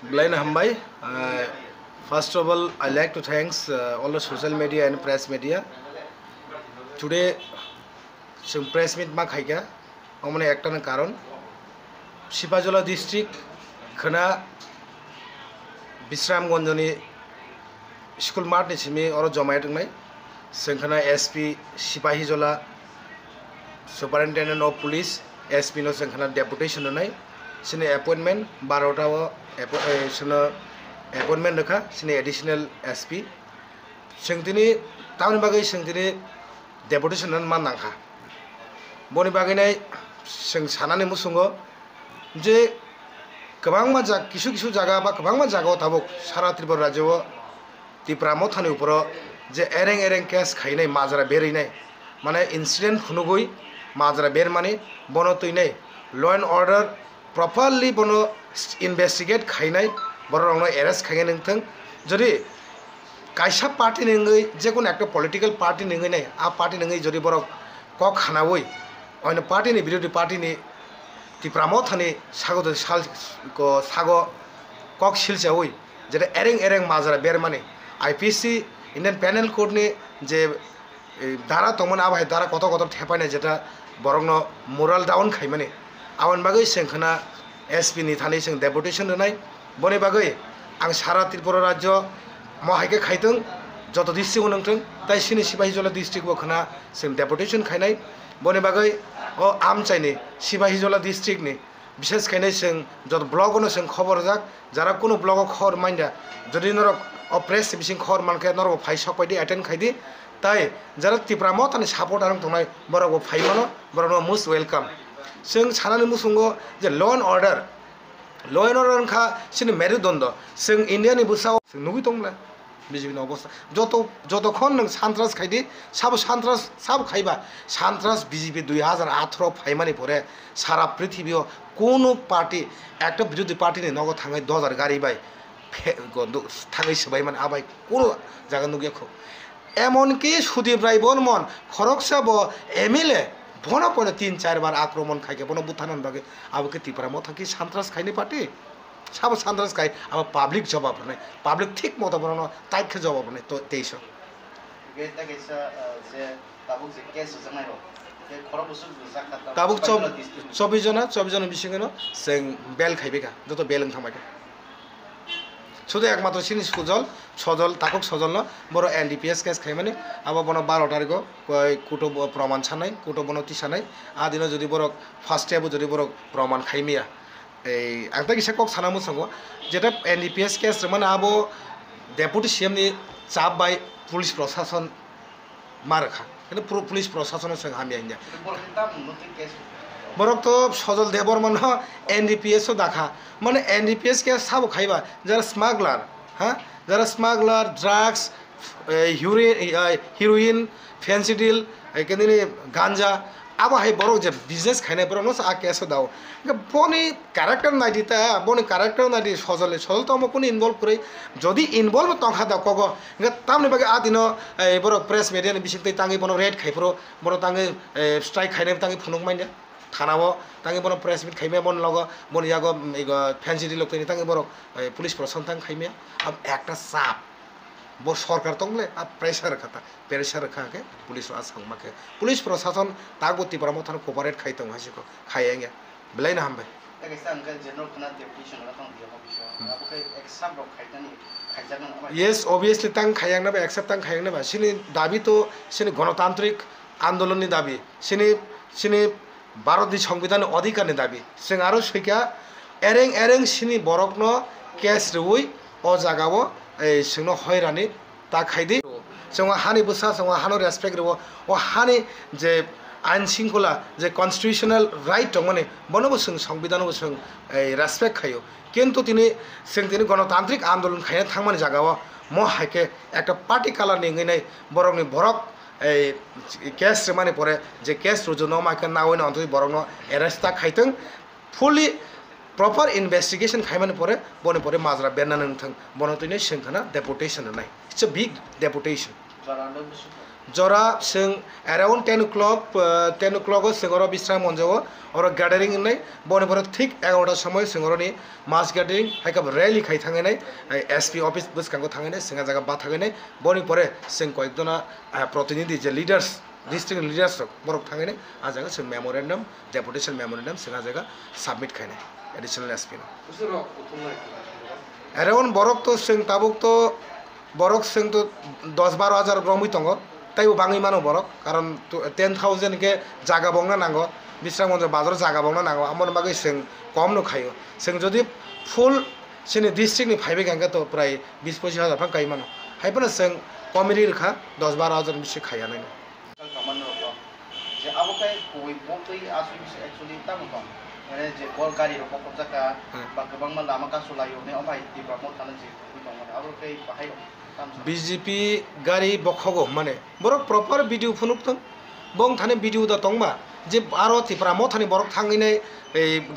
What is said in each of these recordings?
Blind Hambai. First of all, I like to thanks all the social media and press media. Today, some press meet mak haiga. Amone ekta na karon. Sipajola district khana Bisramgonjoni school mart ni simi oro jomai tungnai. Sengkhana SP Sipahijola Superintendent of Police SP no sengkhana Deputation nai. Sini appointment 12 sini appointment rekha sini additional SP sengtini tahun bagai sengtini deputation nan man nangkha boni bagai nai seng sanani musungo je kebang majak kisu jaga ba kebang majago tabuk sara Tripura rajyo Tipra Motha ni uporo je ereng case khainai majara beri nai mane incident khunugui majara ber mani bono tuinai law and order properly bono investigate khainai borong no arrest khainai ningthang jodi kaisa party ningai je kono ekta political party ningai nai a party ningai jodi borok kok khanawoi oino party ni বিরোধী party ni Tipra Motha ni sago de sal ko sago kok silchawoi jeta ereng majara ber mane IPC Indian Penal Code ni je dara tomon abai dara kota thepai jeta borong no moral down khaimani awan bagai sengkhana SP ni thani seng deputation nai boni bagai ang sara Tripura rajyo mohaike khaitong joto district unangtong tai sini Sipahijola district bo khana seng deputation khainai boni bagai o am chaini Sipahijola district ni বিশেষ খাইনাই seng jot blog ono seng khobor jak jara kono blog khobor mainda jodi norok o press bising khobor manke norok phai sokpaidi attend khaidi tai jara Tipra Motha ni support arang tongnai borok phai mano borok most welcome seng sanani musungo je law and order kha sini merudondo seng India ni busao seng nugui tongla BJP ni obostha jotokhon nang santras khaidi sabo santras sabo khaiba santras BJP 2018 phaimani pore sara prithibio kono party ekta বিরোধী party ni nogo thangai 2000 gari bai thangai sabai man abai kono jaga nugia kho emon ki Sudip Rai Bormon khoroksa bo MLA bono pone 3-4 বার আক্রমণ খাইকে bono buthanan bage abuke Tipra Motha ki santras khaini party sabo santras khai aba public jawab nai public thik moto bono taik khe jawab nai to teiso geta gesa je tabuk je case janai ro ke khorobusu zakata tabuk 24 jona bisingono seng bel khaibeka joto beleng thamaike শুধু একমাত্র সিনি সুজল সজল তাকক সজল ন বড় NDPS case খাইমানে আবার বন 12 তারিখ কুটো প্রমাণ ছানাই কুটো বনতি ছানাই আদিন যদি বড় ফার্স্ট স্টেপ যদি বড় প্রমাণ খাইমিয়া এই একটা কিসে কক ছানামু সঙ্গ যেটা NDPS কেস মানে আবো ডেপুটি সিএম নি চাপ বাই পুলিশ প্রশাসন মারখা কিন্তু পুলিশ প্রশাসনের সঙ্গে হামিয়া ইন্ডিয়া বরক তো সজল দেববর্মন NDPS ও দেখা মানে NDPS কে সাবো খাইবা যারা স্মাগলার হ্যাঁ যারা স্মাগলার ড্রাগস হিরোইন ফেন্সিডিল কেদিনি গাঞ্জা আবা হাই বড় যে বিজনেস খাইনাই বড় নস আ কেস দাও বনি ক্যারেক্টার নাই দিতা বনি ক্যারেক্টার নাই দি সজল তো আমো কোন ইনভলভ করে যদি ইনভলভ তংখা দাও কগ তামনি বাগে আদিন এই বড় প্রেস মিডিয়া নি বিশেষ তাঙ্গি বড় রেড খাইফরো বড় তাঙ্গি স্ট্রাইক খাইনাই তাঙ্গি ফুনুক মাইনা থানাবো তাঙ্গি বড় প্রেস মিট খাইমে বন লগ বনি জাগো ফ্যান্সি ডিল লোকনি তাঙ্গি বড় পুলিশ প্রশাসন তাঙ্গ খাইমে আব একটা চাপ বো সরকার তংলে আর প্রেসার খাকে পুলিশ আসংমাকে পুলিশ প্রশাসন তাগো Tipra Motha কোপারেট খাইতং হাসিকো খাইয়াঙ্গে বলাইনা হামবে yes obviously tang khayang na ba accept tang khayang na ba sini dabi to sini গণতান্ত্রিক আন্দোলন ni dabi sini ভারতীয় সংবিধান অধিকার ni dabi sing aro sika ereng sini borokno case rui o jagao এই singno হয়রানি তা খাইদি sing hani busa sing hano respect ro o hani je আইন শৃঙ্খলা যে কনস্টিটিউশনাল রাইট মানে বনবো সং সংবিধান সং এই রেসপেক্ট খাইও কিন্তু তিনি গণতান্ত্রিক আন্দোলন খাইনে থাকমানে জায়গাও ম হাইকে একটা পার্টি কালার নিয়ে নাই বরংনি বরক এই কেস মানে পরে যে কেস রুজু মাইকে না হইনা অন্তত বরং এরেস্টা খাইতং ফুলি প্রপার ইনভেস্টিগেশন খাইমানে পরে বনে পরে মাজরা বেনা নং বনতইনে সেখানা ডেপুটেশন নাই it's a big deputation jora sing around 10 o'clock 10 o'clock singoro bisram monjawo oro gathering nei boni pore thik 11 সময় singoro ni mass gathering haika rally khai thangai SP office buskango thangai singa jaga ba thangai boni pore sing koikdona protinidhi je leaders district leaders borok thangai a jaga sing memorandum deputation memorandum singa jaga submit khaine additional SP no around borok to sing tabuk to borok sing to 10-12 হাজার গ্রমই তঙ্গ তাই বাঙালি মানো বরক কারণ 10,000 কে জায়গা বংনা নাঙ্গ বিশ্রামগঞ্জ বাজার জায়গা বংনা নাঙ্গ আমার বাকি Seng কম no খাইও সেং যদি ফুল সেনি ডিস্ট্রিক্টনি ফাইবে গাঙ্গা তো প্রায় 20-25 হাজার ফাং কাই মানো হাইপনা সেং কমিটি রেখা 10-12 হাজার বেশি খাইয়া নাই যে আবকাই কই বকই আসুই एक्चुअली তামকম মানে যে বল গাড়ি রকম জায়গা বা গোবাং মান লামা কাসুলাयो ने अमाय टिप्रा मथान जे कइ दं माने आबकाई बाहाय BJP gari bokhogo mane borok proper video phunuk tang bong thane video da tongma je aro Tipra Motha ni borok thangine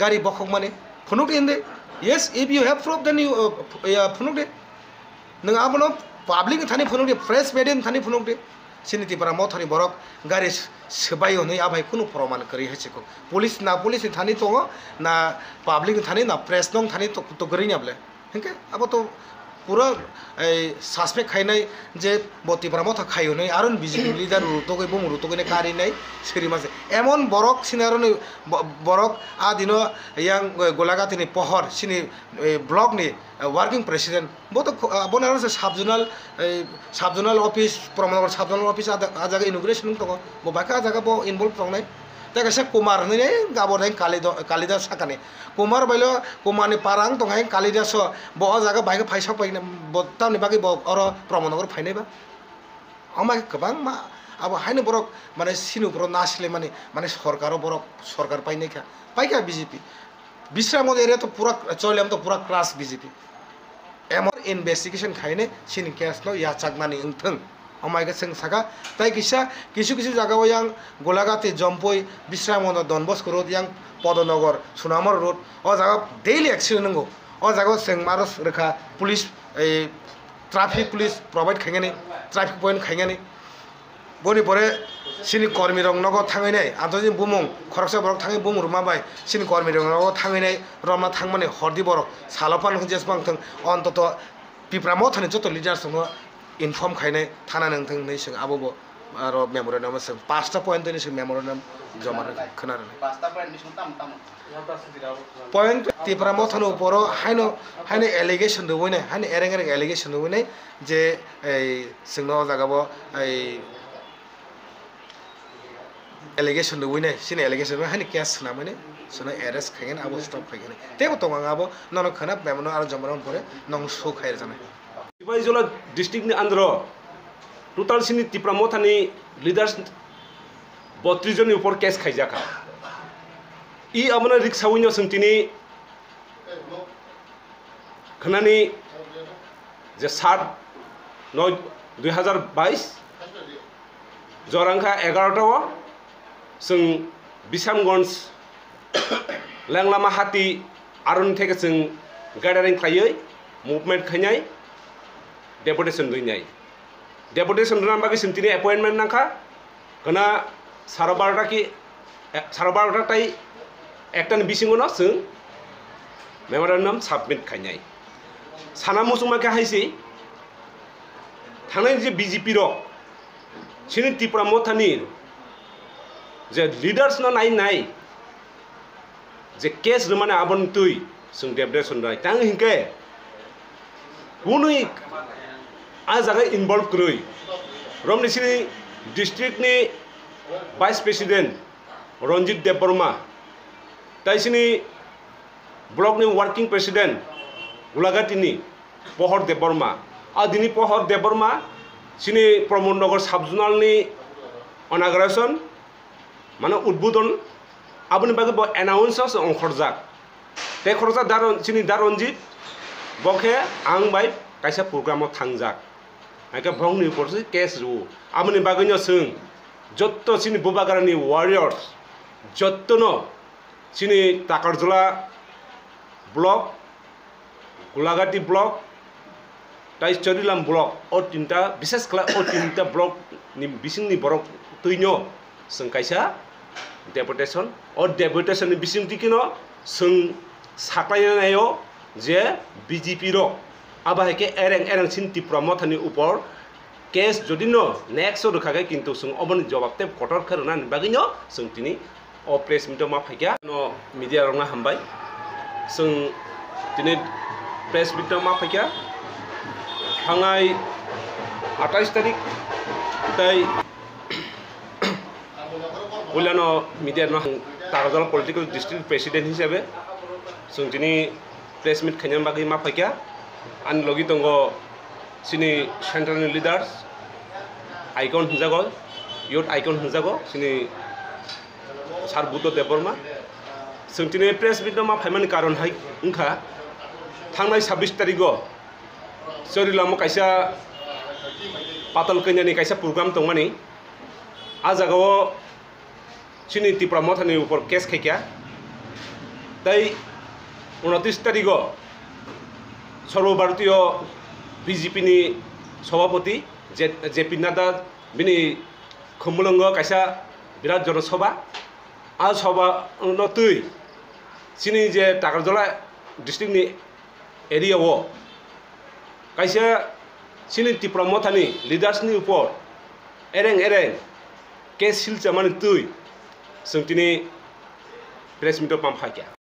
gari bokhok mane phunuk inde yes if you have proof then you phunuk de nang abono public thani phunuk de press media thani phunuk de sini Tipra Motha ni borok gari sebayo nei abai kuno proman kari hecheko police thani tongo na public thani na press nong thani to gari nyable henke abo to পুরো এই suspect খাইনাই যে Tipra Motha খাইও নাই আর BJP leader রুতোকে bomb রুতোকে কারি নাই সেরি মাঝে এমন বরক সিনারনি বরক আ দিন ইয়াং গোলাঘাটনি পহর সিনি ব্লক নি ওয়ার্কিং প্রেসিডেন্ট বত বনার সাবজোনাল অফিস প্রমনগর সাবজোনাল অফিস আ জায়গা ইনোগ্রেশন দङ বো বাকা জায়গা বো ইনভলভ দংনাই তা কাছে কুমার नै গাবর কালিদাস সাকানে কুমার বাইলো কুমারনি পারাং দংহাय কালিদাস ব জায়গা বাইকে ফাইसा पाइना बत्तानि बागै ब अर प्रमनगर फाइनायबा अमाय गोबां मा अब हायनो बरक माने सिनु बर नासले माने सरकार बरक सरकार पाइनायखा पाइका BJP बिस्रामगंज एरिया तो पूरा चलेम तो पूरा क्लास BJP एमर इन्वेस्टिगेशन खाइने सिनि केस नो या चागनानि इंथों अमायगा जों सागा ताई किसु जागायाव यां गोलाघाटी जम्पय बिस्रामगंज डनबस्क रोड यां पदनगर सुनामर रोड अ जागा डेली एक्सिडेंट नंगौ अ जागा जों मारस रेखा पुलिस ट्राफिक पुलिस प्रोवाइड खाइगानि ट्राफिक पॉइंट खाइगानि बनि परे सिनि कर्मी रंग नगो थांगायनाय आंतरजिक बुमुं खरकसा बरक थांगाय बुमुं रुमाबाय सिनि कर्मी रंग नगो थांगायनाय रमा थांमाने हरदि बरक सालपान जेसबां थों अन्तत Tipra Motha नि जत लिडार्स दङ इनफर्म खाइनाय थाना नोंथों नै जों आबो आरो मेमोरेन्डाम जों 5टा पॉइंट नि जों मेमोरेन्डाम जमा खोनारो 5टा पॉइंट नि ताम पॉइंट Tipra Motha नि ऊपर हायनो एलिगेशन दवैनाय हायनो एरें एलिगेशन दवैनाय जे जोंनो जागाबो एलिगेशन दवैनाय सिनि एलिगेशन हायनो केस नामाने सोना एरेस्ट खाइगोन आबो स्टप खाइगोन तेबो तो आबो ननो खोना मेमोनो आरो जमाराम परे नंग सो खाइर जानाय Ibaizula district ni andro total sini Tipra Motha ni leaders 32 joni upor case khaijaka I amana riksawinyo sentini khanani je 7/9/2022 jorangkha 11 tawo जों बिसामगंज लेंलामा हाती आरन थेके जों गार्डारिं खायै मुभमेन्ट खायनाय डेपुटेशन दुइनाय डेपुटेशन दुना बागै सिमतिनि अपॉइंटमेंट नाखा गना साराबारटा ताई एकटानि बिसिंगनो जों मेमोरेन्डाम सबमिट खायनाय साना मुसुमाके हायसि थांनाय जे BJP रो सिनि Tipra Motha नि जे लीडर्स ना नाय जे केस रमाने आबन तुई जों डेपुटेशन राय तां हिंके कुनुई आ जागा इनवॉल्व करई रमनिसिनि डिस्ट्रिक्ट नि वाइस प्रेसिडेंट रंजित देबबर्मा ताइसिनि ब्लॉक नि वर्किंग प्रेसिडेंट गुलाघाटीनि पहर देबबर्मा आदिनि पहर देबबर्मा सिनि प्रमोदनगर सबजोनाल नि इनॉग्रेशन माने उद्बोधन आबनि बागै ब एनाउन्स अंखरजाक ते खरजा सिनि रंजित बखे आं बाय कायसा प्रोग्राम थांजाक आके भंगनि परसे केस रु आबनि बागैनो जों जत्तो सिनि बुबागारानि वारियर्स जत्तनो सिनि ताकारजला ब्लॉक गोलाघाटी ब्लॉक তাই চৰিলাম ব্লক ও তিনটা বিশেষ খেলা ও তিনটা block ni bising ni borok tuinyo sung kaisa deputation o deputation ni bising dikino sung saklainayo je BJP ro aba heke ereng sin Tipra Motha ni upor case jodi no next ro khage kintu sung oboni jawab te kotor kharuna ni bagino sung tini o press meet ma phaikia no media rongna hambai sung tini press meet ma phaikia hangai 28 tarik tai ulano media no Tarjal political district president hisabe sung tini press meet khanyam bagi ma phaikia an logi tongo sini central leaders icon hunjago youth icon hunjago sini sarbuto deborma sung tini press meet ma phaimani karon hai ungkha thangnai 26 tarigo sorilamo kaisa patal kenyani kaisa program tongmani a jagao sini Tipra Motha ni upor case khaikya tai 29 tarigo সর্বভারতীয় BJP ni সভাপতি JP Nadda bini khumulungo kaisa birat jonasabha a sabha no tui sini je Tagarjola district ni area o kaisa sini Tipra Motha ni leaders ni upor ereng case silchamani tui sung tini press meet pam phaikia